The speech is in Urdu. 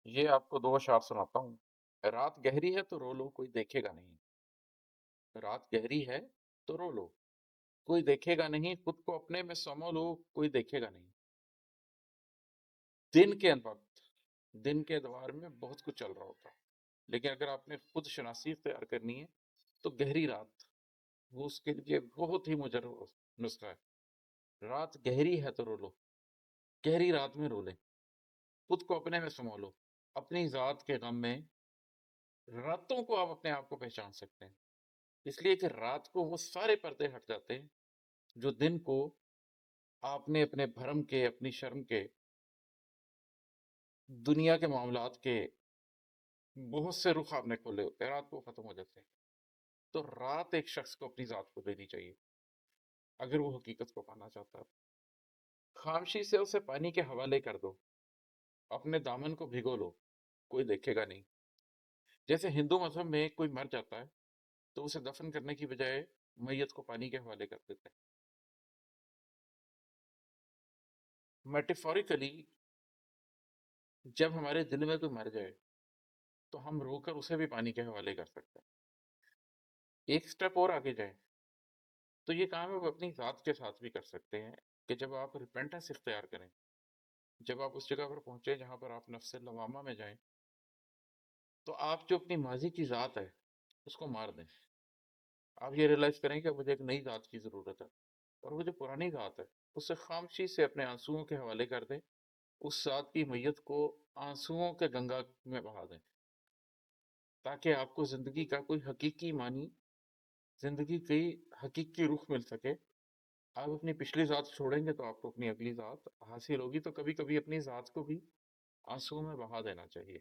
یہ آپ کو دو اشعار سناتا ہوں۔ رات گہری ہے تو رو لو، کوئی دیکھے گا نہیں۔ رات گہری ہے تو رو لو، کوئی دیکھے گا نہیں۔ خود کو اپنے میں سمو لو، کوئی دیکھے گا نہیں۔ دن کے وقت، دن کے ادوار میں بہت کچھ چل رہا ہوتا ہے، لیکن اگر آپ نے خود شناسی اختیار کرنی ہے تو گہری رات وہ اس کے لیے بہت ہی مجرب نسخہ ہے۔ رات گہری ہے تو رو لو، گہری رات میں رو لیں۔ خود کو اپنے میں سمو لو، اپنی ذات کے غم میں راتوں کو آپ اپنے آپ کو پہچان سکتے ہیں، اس لیے کہ رات کو وہ سارے پردے ہٹ جاتے ہیں جو دن کو آپ نے اپنے بھرم کے، اپنی شرم کے، دنیا کے معاملات کے بہت سے رخ آپ نے کھولے ہوتے ہیں، رات کو ختم ہو جاتے ہیں۔ تو رات ایک شخص کو اپنی ذات کو دینی چاہیے اگر وہ حقیقت کو پانا چاہتا ہے۔ خاموشی سے اسے پانی کے حوالے کر دو، اپنے دامن کو بھگو لو، کوئی دیکھے گا نہیں۔ جیسے ہندو مذہب میں کوئی مر جاتا ہے تو اسے دفن کرنے کی بجائے میت کو پانی کے حوالے کر دیتے ہیں۔ میٹافوریکلی جب ہمارے دل میں کوئی مر جائے تو ہم رو کر اسے بھی پانی کے حوالے کر سکتے ہیں۔ ایک سٹیپ اور آگے جائیں تو یہ کام آپ اپنی ذات کے ساتھ بھی کر سکتے ہیں کہ جب آپ ریپینٹنس اختیار کریں، جب آپ اس جگہ پر پہنچیں جہاں پر آپ نفس لوامہ میں جائیں، تو آپ جو اپنی ماضی کی ذات ہے اس کو مار دیں۔ آپ یہ ریلائز کریں کہ مجھے ایک نئی ذات کی ضرورت ہے، اور وہ جو پرانی ذات ہے اسے خاموشی سے اپنے آنسوؤں کے حوالے کر دیں، اس ذات کی میت کو آنسوؤں کے گنگا میں بہا دیں، تاکہ آپ کو زندگی کا کوئی حقیقی معنی، زندگی کی حقیقی رخ مل سکے۔ آپ اپنی پچھلی ذات چھوڑیں گے تو آپ کو اپنی اگلی ذات حاصل ہوگی، تو کبھی کبھی اپنی ذات کو بھی آنسوؤں میں بہا دینا چاہیے۔